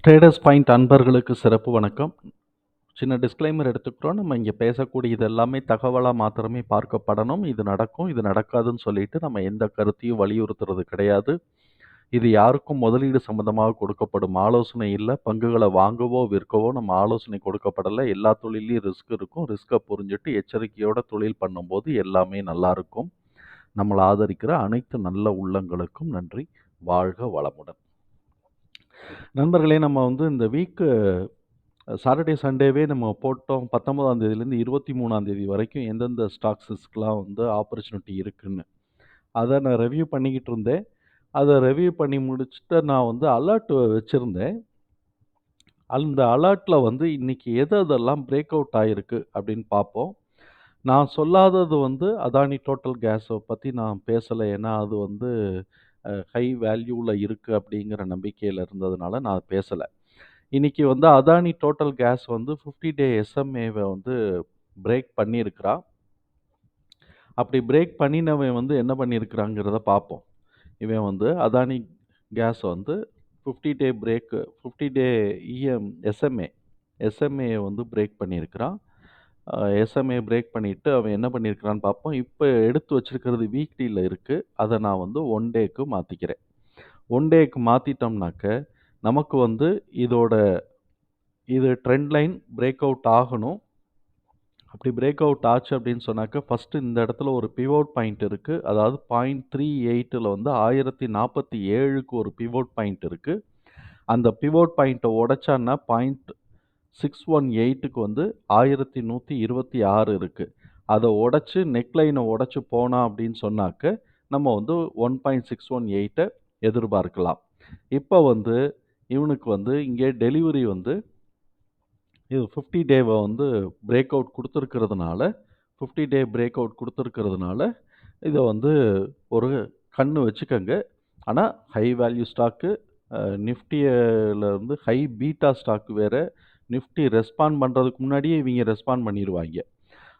Traders point அன்பர்களுக்கு சிறப்பு வணக்கம். சின்ன டிஸ்க்ளைமர் எடுத்துக்கிறோம். நம்ம இங்கே பேசக்கூடியது எல்லாமே தகவலாக மாத்திரமே பார்க்கப்படணும். இது நடக்கும், இது நடக்காதுன்னு சொல்லிட்டு நம்ம எந்த கருத்தையும் வலியுறுத்துறது கிடையாது. இது யாருக்கும் முதலீடு சம்பந்தமாக கொடுக்கப்படும் ஆலோசனை இல்லை. பங்குகளை வாங்கவோ விற்கவோ நம்ம ஆலோசனை கொடுக்கப்படலை. எல்லா தொழிலையும் ரிஸ்க் இருக்கும். ரிஸ்க்கை புரிஞ்சுட்டு எச்சரிக்கையோட தொழில் பண்ணும்போது எல்லாமே நல்லா இருக்கும். நம்மளை ஆதரிக்கிற அனைத்து நல்ல உள்ளங்களுக்கும் நன்றி. வாழ்க வளமுடன். நண்பர்களே, நம்ம இந்த வீக்கு சாட்டர்டே சண்டேவே நம்ம போட்டோம் 19ஆம் தேதியிலேருந்து 23ஆம் தேதி வரைக்கும் எந்தெந்த ஸ்டாக்ஸஸ்க்கெலாம் ஆப்பர்ச்சுனிட்டி இருக்குன்னு. அதை நான் ரெவ்யூ பண்ணிக்கிட்டு இருந்தேன். அதை ரெவ்யூ பண்ணி முடிச்சுட்டு நான் அலர்ட் வச்சுருந்தேன். அந்த அலர்ட்டில் இன்னைக்கு எதெல்லாம் பிரேக் அவுட் ஆகிருக்கு அப்படின்னு பார்ப்போம். நான் சொல்லாதது அதானி டோட்டல் கேஸை பற்றி நான் பேசலை. ஏன்னா அது ஹை வேல்யூவில் இருக்குது அப்படிங்கிற நம்பிக்கையில் இருந்ததுனால நான் பேசலை. இன்னைக்கு அதானி டோட்டல் கேஸ் 50 டே எஸ்எம்ஏவை பிரேக் பண்ணியிருக்கிறா. அப்படி பிரேக் பண்ணினவன் என்ன பண்ணியிருக்கிறாங்கிறத பார்ப்போம். இவன் அதானி கேஸ் 50 டே பிரேக்கு 50 டே எஸ்எம்ஏ பிரேக் பண்ணியிருக்கிறான். எஸ்எம்ஏ பிரேக் பண்ணிவிட்டு அவன் என்ன பண்ணியிருக்கிறான்னு பார்ப்போம். இப்போ எடுத்து வச்சிருக்கிறது வீக்லியில் இருக்குது. அதை நான் 1 டேக்கு மாற்றிக்கிறேன். 1 டேக்கு மாற்றிட்டோம்னாக்க நமக்கு இது ட்ரெண்ட் லைன் பிரேக் அவுட் ஆகணும். அப்படி பிரேக் அவுட் ஆச்சு அப்படின்னு சொன்னாக்க ஃபஸ்ட்டு இந்த இடத்துல ஒரு பிவோட் பாயிண்ட் இருக்குது. அதாவது 0.38ல் 1047க்கு ஒரு பிவோட் பாயிண்ட் இருக்குது. அந்த பிவோட் பாயிண்ட்டை உடைச்சான்னா 0.618க்கு 1126 இருக்குது. அதை உடைச்சி நெக்லைனை உடைச்சி போனா அப்படின்னு சொன்னாக்க நம்ம 1.618 எதிர்பார்க்கலாம். இப்போ இவனுக்கு இங்கே டெலிவரி இது 50 டேவை பிரேக் அவுட் கொடுத்துருக்கிறதுனால 50 டே பிரேக் அவுட் கொடுத்துருக்கிறதுனால இதை ஒரு கண்ணு வச்சுக்கோங்க. ஆனால் ஹை வேல்யூ ஸ்டாக்கு, நிஃப்டியில் ஹை பீட்டா ஸ்டாக்கு வேறு. நிஃப்டி ரெஸ்பாண்ட் பண்ணுறதுக்கு முன்னாடியே இவங்க ரெஸ்பாண்ட் பண்ணிடுவாங்க.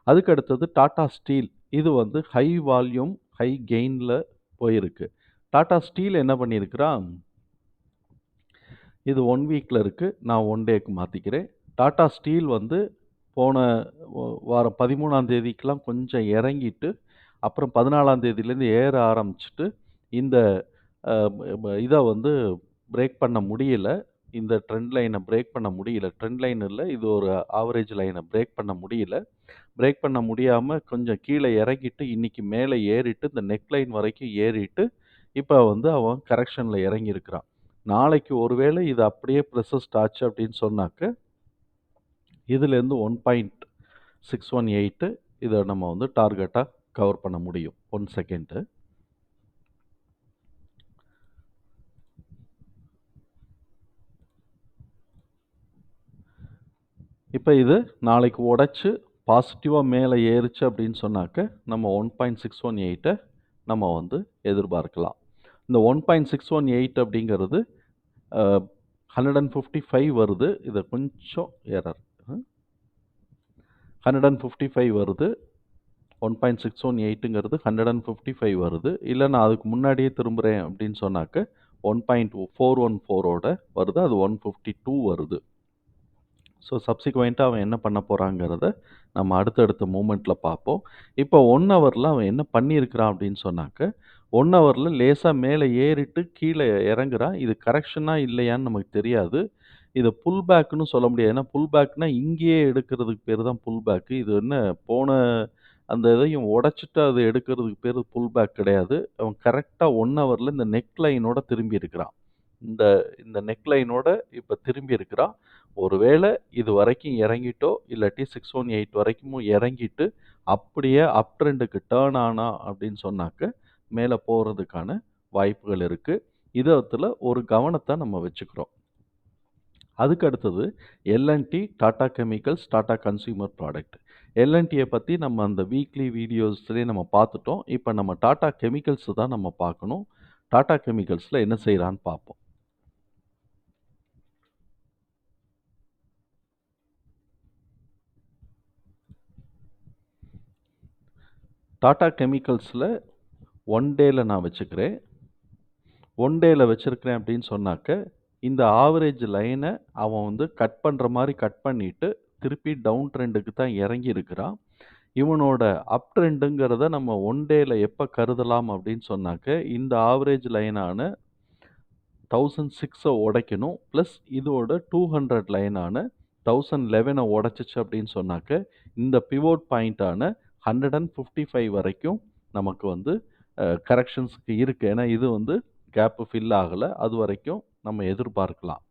அதுக்கு அடுத்தது டாடா ஸ்டீல். இது ஹை வால்யூம் ஹை கெயினில் போயிருக்கு. டாடா ஸ்டீல் என்ன பண்ணியிருக்கிறான், இது 1 வீக்கில் இருக்குது. நான் 1 டேக்கு மாற்றிக்கிறேன். டாடா ஸ்டீல் போன வாரம் 13ஆம் தேதிக்கெலாம் கொஞ்சம் இறங்கிட்டு அப்புறம் 14ஆம் தேதியிலேருந்து ஏற ஆரம்பிச்சிட்டு இந்த இதை பிரேக் பண்ண முடியல. இந்த ட்ரெண்ட் லைனை பிரேக் பண்ண முடியல. ட்ரெண்ட் லைன் இல்லை, இது ஒரு ஆவரேஜ் லைனை பிரேக் பண்ண முடியல. பிரேக் பண்ண முடியாமல் கொஞ்சம் கீழே இறங்கிட்டு இன்றைக்கி மேலே ஏறிட்டு இந்த நெக் லைன் வரைக்கும் ஏறிட்டு இப்போ அவன் கரெக்ஷனில் இறங்கியிருக்கிறான். நாளைக்கு ஒருவேளை இது அப்படியே ப்ரெசஸ்ட் ஆச்சு அப்படின்னு சொன்னாக்க இதுலேருந்து 1.618 இதை நம்ம டார்கெட்டாக கவர் பண்ண முடியும். 1 செகண்டு. இப்போ இது நாளைக்கு உடைச்சு பாசிட்டிவாக மேலே ஏறிச்சு அப்படின்னு சொன்னாக்க நம்ம 1.618 நம்ம எதிர்பார்க்கலாம். இந்த 1.618 அப்படிங்கிறது 155 வருது. இதை கொஞ்சம் எரர் 155 வருது. 1.618ங்கிறது 155 வருது. இல்லை நான் அதுக்கு முன்னாடியே திரும்புகிறேன் அப்படின்னு சொன்னாக்க 1.414ஓட வருது. அது 152 வருது. ஸோ சப்சிக்வெண்ட்டாக அவன் என்ன பண்ண போகிறாங்கிறத நம்ம அடுத்தடுத்த மூமெண்ட்டில் பார்ப்போம். இப்போ 1 ஹவரில் அவன் என்ன பண்ணியிருக்கிறான் அப்படின்னு சொன்னாக்க 1 ஹவரில் லேசாக மேலே ஏறிட்டு கீழே இறங்குறான். இது கரெக்ஷனாக இல்லையான்னு நமக்கு தெரியாது. இதை புல் பேக்குன்னு சொல்ல முடியாது. ஏன்னா புல் பேக்னா இங்கேயே எடுக்கிறதுக்கு பேர் தான் புல் பேக்கு. இது என்ன போன அந்த இதையும் உடைச்சிட்டு அது எடுக்கிறதுக்கு பேர் புல் பேக் கிடையாது. அவன் கரெக்டாக 1 ஹவரில் இந்த நெக் லைனோட திரும்பி இருக்கிறான். இந்த இந்த நெக் லைனோட இப்போ திரும்பி இருக்கிறான். ஒருவேளை இது வரைக்கும் இறங்கிட்டோ இல்லாட்டி 618 வரைக்கும் இறங்கிட்டு அப்படியே அப் ட்ரெண்டுக்கு டேர்ன் ஆனா அப்படின்னு சொன்னாக்க மேலே போகிறதுக்கான வாய்ப்புகள் இருக்குது. இதில் ஒரு கவனத்தை நம்ம வச்சுக்கிறோம். அதுக்கு அடுத்தது L and T, Tata chemicals, Tata consumer product. எல்என்டியை பற்றி நம்ம அந்த வீக்லி வீடியோஸ்லேயே நம்ம பார்த்துட்டோம். இப்போ நம்ம டாடா கெமிக்கல்ஸ் தான் நம்ம பார்க்கணும். டாடா கெமிக்கல்ஸில் என்ன செய்கிறான்னு பார்ப்போம். டாடா கெமிக்கல்ஸில் 1 டேயில் நான் வச்சுக்கிறேன். 1 டேயில் வச்சுருக்கிறேன் அப்படின்னு சொன்னாக்க இந்த ஆவரேஜ் லைனை அவன் வந்து கட் பண்ணுற மாதிரி கட் பண்ணிட்டு திருப்பி டவுன் ட்ரெண்டுக்கு தான் இறங்கி இருக்கிறான். இவனோட அப் ட்ரெண்டுங்கிறத நம்ம ஒன் டேல எப்போ கருதலாம் அப்படின்னு சொன்னாக்க இந்த ஆவரேஜ் லைனான 1006 உடைக்கணும். ப்ளஸ் இதோட 200 லைனான 1011 உடைச்சிச்சு அப்படின்னு சொன்னாக்க இந்த பிவோட் பாயிண்டான 155 வரைக்கும் நமக்கு வந்து கரெக்ஷன்ஸ்க்கு இருக்குது. ஏன்னா இது வந்து கேப்பு ஃபில் ஆகலை. அது வரைக்கும் நம்ம எதிர்பார்க்கலாம்.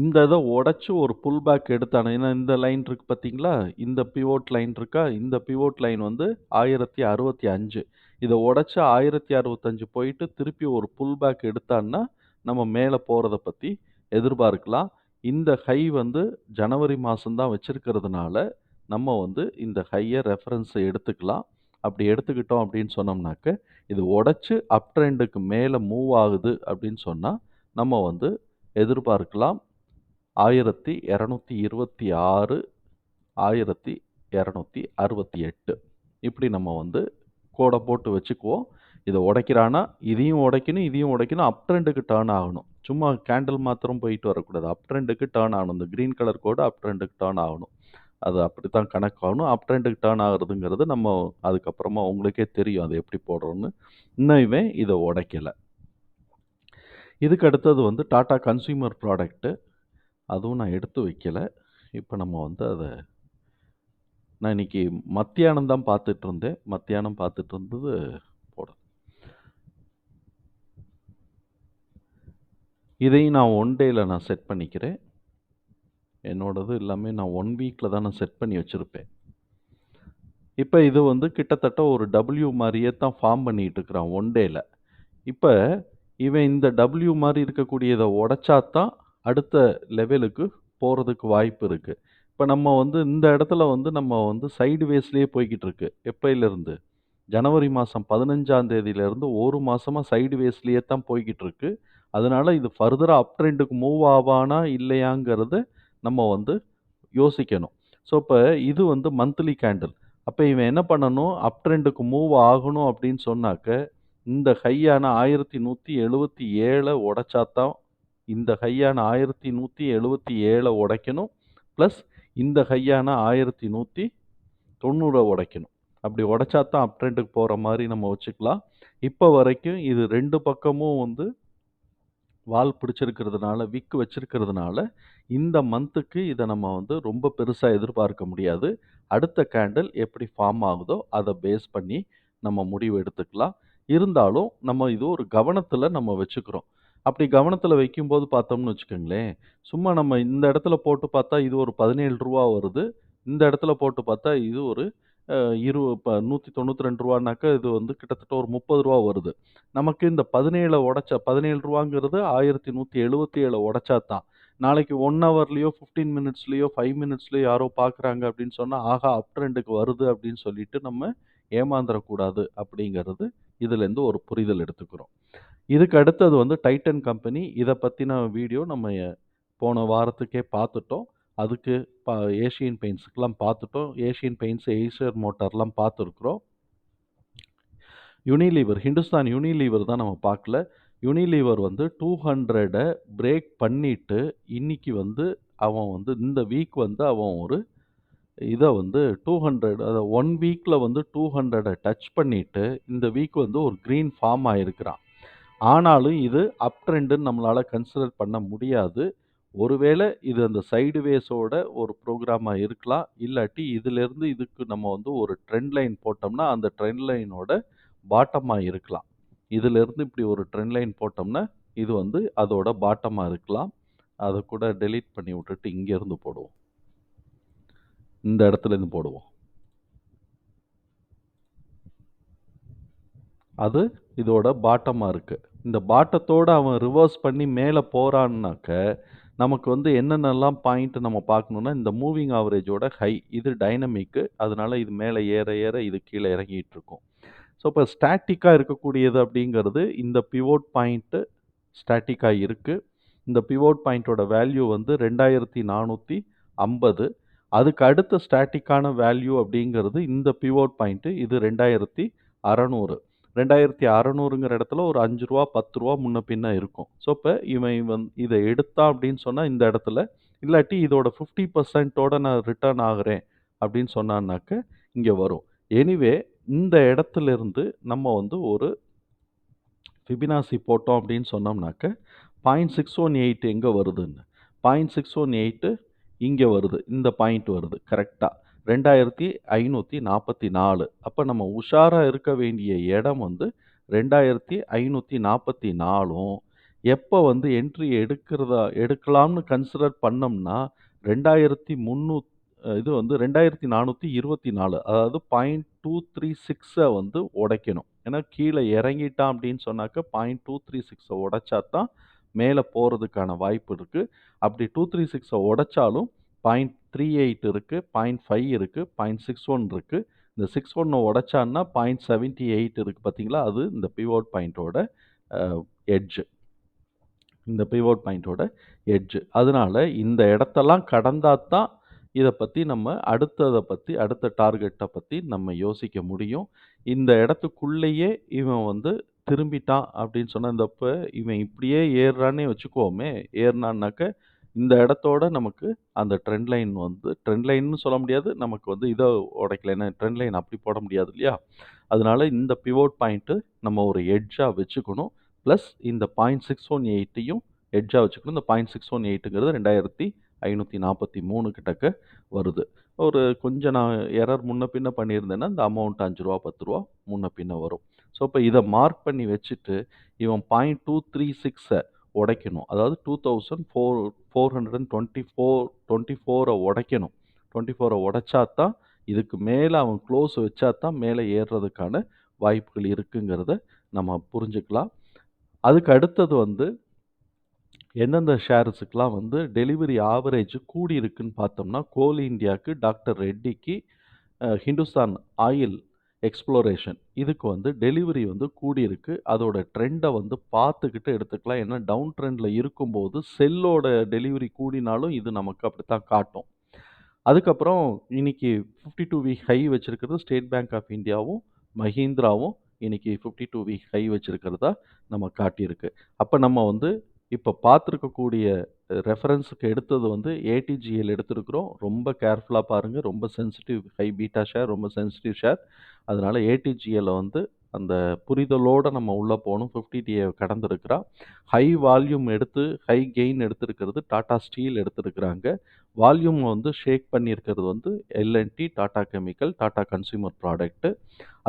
இந்த இதை உடைச்சு ஒரு புல் பேக் எடுத்தானே, ஏன்னா இந்த லைன் இருக்கு பார்த்தீங்களா, இந்த பிவோட் லைன் இருக்கா, இந்த பிவோட் லைன் வந்து 1065. இதை உடைச்சு 1065 போயிட்டு திருப்பி ஒரு புல் பேக் எடுத்தான்னா நம்ம மேலே போகிறத பற்றி எதிர்பார்க்கலாம். இந்த ஹை வந்து ஜனவரி மாதம்தான் வச்சிருக்கிறதுனால நம்ம வந்து இந்த ஹையை ரெஃபரன்ஸ் எடுத்துக்கலாம். அப்படி எடுத்துக்கிட்டோம் அப்படின்னு சொன்னோம்னாக்க இது உடைச்சு அப் ட்ரெண்டுக்கு மேலே மூவ் ஆகுது அப்படின்னு சொன்னால் நம்ம வந்து எதிர்பார்க்கலாம் 1226, 1268 இப்படி நம்ம வந்து கோடை போட்டு வச்சுக்குவோம். இதை உடைக்கிறானா இதையும் உடைக்கணும், இதையும் உடைக்கணும், அப் ட்ரெண்டுக்கு டேர்ன் ஆகணும். சும்மா கேண்டில் மாத்திரம் போயிட்டு வரக்கூடாது. அப் ட்ரெண்டுக்கு டேர்ன் ஆகணும். இந்த க்ரீன் கலர் கோடு அப் ட்ரெண்டுக்கு டேர்ன் ஆகணும். அது அப்படி தான் கணக்காகணும். அப் ட்ரெண்டுக்கு டேர்ன் ஆகுறதுங்கிறது நம்ம அதுக்கப்புறமா உங்களுக்கே தெரியும் அது எப்படி போடுறோன்னு. இன்னுமே இதை உடைக்கலை. இதுக்கு அடுத்தது வந்து டாடா கன்சியூமர் ப்ராடக்ட்டு. அதுவும் நான் எடுத்து வைக்கல. இப்போ நம்ம வந்து அதை நான் இன்னைக்கு மத்தியானம் தான் பார்த்துட்டு இருந்தேன். மத்தியானம் பார்த்துட்டு இருந்தது போட. இதையும் நான் ஒன் டேயில் நான் செட் பண்ணிக்கிறேன். என்னோடது எல்லாமே நான் 1 வீக்கில் தான் நான் செட் பண்ணி வச்சுருப்பேன். இப்போ இது வந்து கிட்டத்தட்ட ஒரு டபிள்யூ மாதிரியே தான் ஃபார்ம் பண்ணிகிட்டு இருக்கிறான் ஒன் டேயில். இப்போ இவன் இந்த டபிள்யூ மாதிரி இருக்கக்கூடியதை உடைச்சா தான் அடுத்த லெவலுக்கு போகிறதுக்கு வாய்ப்பு இருக்குது. இப்போ நம்ம வந்து இந்த இடத்துல வந்து நம்ம வந்து சைடு வேஸ்லேயே போய்கிட்டு இருக்கு. எப்போயிலேருந்து ஜனவரி மாதம் 15ஆம் தேதியிலேருந்து ஒரு மாதமாக சைடு வேஸ்லேயே தான் போய்கிட்டு இருக்கு. அதனால இது ஃபர்தராக அப் ட்ரெண்டுக்கு மூவ் ஆவானா இல்லையாங்கிறத நம்ம வந்து யோசிக்கணும். ஸோ இப்போ இது வந்து மந்த்லி கேண்டில். அப்போ இவன் என்ன பண்ணணும், அப் ட்ரெண்டுக்கு மூவ் ஆகணும் அப்படின்னு சொன்னாக்க இந்த ஹையான 1177 உடைச்சா தான் இந்த ஹையான 1177 உடைக்கணும். ப்ளஸ் இந்த ஹையான 1190 உடைக்கணும். அப்படி உடைச்சா தான் அப் ட்ரெண்டுக்கு போகிற மாதிரி நம்ம வச்சுக்கலாம். இப்போ வரைக்கும் இது ரெண்டு பக்கமும் வந்து வால் பிடிச்சிருக்கிறதுனால விக் வச்சிருக்கிறதுனால இந்த மந்த்துக்கு இதை நம்ம வந்து ரொம்ப பெருசாக எதிர்பார்க்க முடியாது. அடுத்த கேண்டில் எப்படி ஃபார்ம் ஆகுதோ அதை பேஸ் பண்ணி நம்ம முடிவு எடுத்துக்கலாம். இருந்தாலும் நம்ம இது ஒரு கவனத்தில் நம்ம வச்சுக்கிறோம். அப்படி கவனத்தில் வைக்கும்போது பார்த்தோம்னு வச்சுக்கோங்களேன், சும்மா நம்ம இந்த இடத்துல போட்டு பார்த்தா இது ஒரு 17 ரூபா வருது. இந்த இடத்துல போட்டு பார்த்தா இது ஒரு இப்போ 192 ரூபானாக்கா இது வந்து கிட்டத்தட்ட ஒரு 30 ரூபா வருது. நமக்கு இந்த 17 உடைச்சா 17 ரூபாங்கிறது 1177 உடைச்சா தான் நாளைக்கு 1 ஹவர்லேயோ 15 மினிட்ஸ்லேயோ 5 மினிட்ஸ்லேயோ யாரோ பார்க்குறாங்க அப்படின்னு சொன்னால் ஆஹா அப் ட்ரெண்டுக்கு வருது அப்படின்னு சொல்லிட்டு நம்ம ஏமாந்துடக்கூடாது அப்படிங்கிறது இதுலேருந்து ஒரு புரிதல் எடுத்துக்கிறோம். இதுக்கு அடுத்தது வந்து டைட்டன் கம்பெனி. இதை பற்றின வீடியோ நம்ம போன வாரத்துக்கே பார்த்துட்டோம். அதுக்கு ஏஷியன் பெயிண்ட்ஸுக்கெலாம் பார்த்துட்டோம். ஏஷியன் பெயிண்ட்ஸ், ஏஷியர் மோட்டார்லாம் பார்த்துருக்குறோம். யூனிலீவர், ஹிந்துஸ்தான் யூனிலீவர் தான் நம்ம பார்க்கல. யூனிலீவர் வந்து 200 பிரேக் பண்ணிட்டு இன்னைக்கு வந்து அவன் வந்து இந்த வீக் வந்து அவன் ஒரு இதை வந்து 200 அதை 1 வீக்கில் வந்து 200 டச் பண்ணிட்டு இந்த வீக் வந்து ஒரு க்ரீன் ஃபார்ம் ஆகிருக்கிறான். ஆனாலும் இது அப் ட்ரெண்டுன்னு நம்மளால் கன்சிடர் பண்ண முடியாது. ஒருவேளை இது அந்த சைடு வேஸோட ஒரு ப்ரோக்ராமாக இருக்கலாம். இல்லாட்டி இதிலேருந்து இதுக்கு நம்ம வந்து ஒரு ட்ரெண்ட் லைன் போட்டோம்னா அந்த ட்ரெண்ட் லைனோட பாட்டமாக இருக்கலாம். இதிலேருந்து இப்படி ஒரு ட்ரெண்ட் லைன் போட்டோம்னா இது வந்து அதோட பாட்டமாக இருக்கலாம். அதை கூட டெலீட் பண்ணி விட்டுட்டு இங்கேருந்து போடுவோம். இந்த இடத்துலேருந்து போடுவோம். அது இதோட பாட்டமாக இருக்குது. இந்த பாட்டத்தோடு அவன் ரிவர்ஸ் பண்ணி மேலே போகிறான்னாக்க நமக்கு வந்து என்னென்னலாம் பாயிண்ட் நம்ம பார்க்கணுன்னா இந்த மூவிங் ஆவரேஜோட ஹை இது டைனமிக்கு. அதனால இது மேலே ஏற ஏற இது கீழே இறங்கிட்டு இருக்கும். ஸோ இப்போ ஸ்டாட்டிக்காக இருக்கக்கூடியது அப்படிங்கிறது இந்த பிவோட் பாயிண்ட்டு ஸ்டாட்டிக்காக இருக்குது. இந்த பிவோட் பாயிண்ட்டோட வேல்யூ வந்து 2450. அதுக்கு அடுத்த ஸ்டாட்டிக்கான வேல்யூ அப்படிங்கிறது இந்த பிவோட் பாயிண்ட்டு இது 2600. 2600ங்கிற இடத்துல ஒரு ரூ. 5 ரூ. 10 முன்ன பின்ன இருக்கும். ஸோ, இப்ப இவன் இத எடுத்தான் அப்படின்னு சொன்னா இந்த இடத்துல, இல்லாட்டி இதோட 50% நான் ரிட்டர்ன் ஆகுறேன் அப்படின்னு சொன்னான்னாக்க, இங்க வரும். எனிவே இந்த இடத்திலிருந்து நம்ம வந்து ஒரு ஃபிபனாசி போட்டோம் அப்படின்னு சொன்னோம்னாக்க, 0.618 எங்க வருதுன்னு. 0.618 இங்க வருது. இந்த பாயிண்ட் வருது கரெக்ட்டா. 2544. அப்ப நம்ம உஷாரா இருக்க வேண்டிய இடம் வந்து 2544ம், எப்ப வந்து என்ட்ரி எடுக்கலாம்னு கன்சிடர் பண்ணோம்னா, 2300 இது வந்து 2424. அதாவது 0.236 வந்து உடைக்கணும். ஏன்னா கீழ இறங்கிட்டான் அப்படின்னு சொன்னாக்க 0.236 உடைச்சா தான் மேல போறதுக்கான வாய்ப்பு இருக்கு. அப்படி 236 உடைச்சாலும் 0.38 இருக்கு, 0.5 இருக்கு, 0.61 இருக்கு. இந்த 61 உடைச்சான்னா 0.78 இருக்கு பார்த்தீங்களா? அது இந்த பிவோட் பாயிண்டோட அ எட்ஜ். இந்த பிவோட் பாயிண்டோட எட்ஜ். அதனால இந்த இடத்தெல்லாம் கடந்தா தான் இத பத்தி நம்ம அடுத்த டார்கெட்ட பத்தி நம்ம யோசிக்க முடியும். இந்த இடத்துக்குள்ளேயே இவன் வந்து திரும்பிட்டான் அப்படின்னு சொன்னா, இவன் இப்படியே ஏறுறான்னே வச்சுக்குவோமே, ஏறுனான்னாக்க இந்த இடத்தோட நமக்கு அந்த ட்ரெண்ட் லைன்னு சொல்ல முடியாது. நமக்கு வந்து இத உடைக்கல. ஏன்னா ட்ரெண்ட் லைன் அப்படி போட முடியாது இல்லையா? அதனால இந்த பிவோட் பாயிண்ட் நம்ம ஒரு எட்ஜா வச்சுக்கணும். பிளஸ் இந்த 0.618யும் எட்ஜா வச்சுக்கணும். இந்த 0.618ங்கிறது 2543 கிட்டக்க வருது. கொஞ்சம் நான் எரர் முன்ன பின்ன பண்ணியிருந்தேன்னா, இந்த அமௌண்ட் ரூ. 5 ரூ. 10 முன்ன பின்ன வரும். ஸோ, இப்ப இத மார்க் பண்ணி வச்சுட்டு, இவன் 0.236 உடைக்கணும். அதாவது 2424 உடைக்கணும். 24 உடைச்சா தான், இதுக்கு மேல அவன் க்ளோஸ் வச்சா தான் மேல ஏறுறதுக்கான வாய்ப்புகள் இருக்குங்கிறத நம்ம புரிஞ்சுக்கலாம். அதுக்கு அடுத்தது வந்து எந்தெந்த ஷேர்ஸுக்குலாம் வந்து டெலிவரி ஆவரேஜ் கூடியிருக்குன்னு பார்த்தோம்னா, கோல் இந்தியாக்கு, டாக்டர் ரெட்டிக்கு, ஹிந்துஸ்தான் ஆயில் எக்ஸ்ப்ளோரேஷன் இதுக்கு வந்து டெலிவரி வந்து கூடியிருக்கு. அதோட ட்ரெண்ட வந்து பார்த்துக்கிட்டு எடுத்துக்கலாம். ஏன்னா டவுன் ட்ரெண்ட்ல இருக்கும்போது செல்லோட டெலிவரி கூடினாலும் இது நமக்கு அப்படித்தான் காட்டும். அதுக்கப்புறம் இன்னைக்கு 52 வீக் ஹை வச்சிருக்கிறது ஸ்டேட் பேங்க் ஆஃப் இந்தியாவும், மஹிந்திராவும் இன்னைக்கு 52 வீக் ஹை வச்சிருக்கிறதா நம்ம காட்டியிருக்கு. அப்ப நம்ம வந்து இப்ப பார்த்திருக்கக்கூடிய ரெஃபரன்ஸ்க்கு எடுத்தது வந்து ஏடிஜிஎல் எடுத்திருக்கிறோம். ரொம்ப கேர்ஃபுல்லா பாருங்க. ரொம்ப சென்சிட்டிவ் ஹை பீட்டா ஷேர், ரொம்ப சென்சிட்டிவ் ஷேர். அதனால ஏடிஜிஎல்ல வந்து அந்த புரிதலோட நம்ம உள்ள போணும். 50 டிஏ கடந்திருக்கிறா. ஹை வால்யூம் எடுத்து ஹை கெயின் எடுத்திருக்கிறது டாடா ஸ்டீல் எடுத்திருக்கிறாங்க. வால்யூம் வந்து ஷேக் பண்ணியிருக்கிறது வந்து L and T, Tata chemical, Tata consumer product.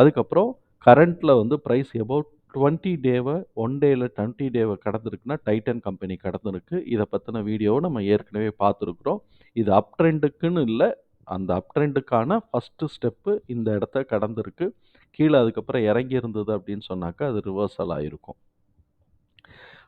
அதுக்கப்புறம் கரண்ட்ல வந்து பிரைஸ் எபோவ் 20 டேவ 1 டேல 20 டேவ கடந்திருக்குன்னா டைட்டன் கம்பெனி கடந்திருக்கு. இத பத்தின வீடியோவ நம்ம ஏற்கனவே பார்த்திருக்கிறோம். இது அப் ட்ரெண்டுக்குன்னு இல்ல. அந்த அப் ட்ரெண்டுக்கான ஃபர்ஸ்ட் ஸ்டெப் இந்த இடத்த கடந்திருக்கு. கீழ அதுக்கப்புறம் இறங்கி இருந்தது அப்படின்னு சொன்னாக்கா அது ரிவர்சல் ஆயிருக்கும்.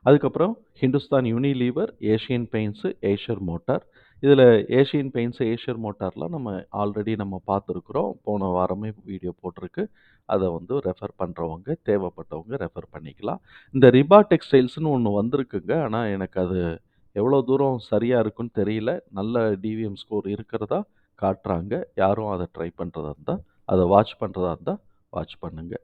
அதுக்கப்புறம் Hindustan Unilever, Asian paints, Eicher motor. இதுல ஏஷியன் பெயிண்ட்ஸ், ஏஷியர் மோட்டார்லாம் நம்ம ஆல்ரெடி நம்ம பார்த்துருக்குறோம். போன வாரமே வீடியோ போட்டிருக்கு. அத வந்து ரெஃபர் பண்றவங்க, தேவைப்பட்டவங்க ரெஃபர் பண்ணிக்கலாம். இந்த ரிபா டெக்ஸ்டைல்ஸ்ன்னு ஒண்ணு வந்திருக்குங்க. ஆனா எனக்கு அது எவ்வளோ தூரம் சரியா இருக்குன்னு தெரியல. நல்ல டிவிஎம் ஸ்கோர் இருக்கிறதா காட்டுறாங்க. யாரும் அத ட்ரை பண்றதா இருந்தா, அத வாட்ச் பண்றதா இருந்தா வாட்ச் பண்ணுங்க.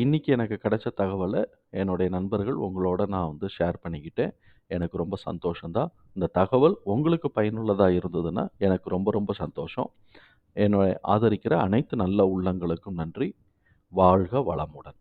இன்னைக்கு எனக்கு கிடைச்ச தகவல என்னுடைய நண்பர்கள் உங்களோட நான் வந்து ஷேர் பண்ணிக்கிட்டேன். எனக்கு ரொம்ப சந்தோஷம் தான். இந்த தகவல் உங்களுக்கு பயனுள்ளதா இருந்ததுன்னா, எனக்கு ரொம்ப ரொம்ப சந்தோஷம். என்னை ஆதரிக்கிற அனைத்து நல்ல உள்ளங்களுக்கும் நன்றி. வாழ்க வளமுடன்.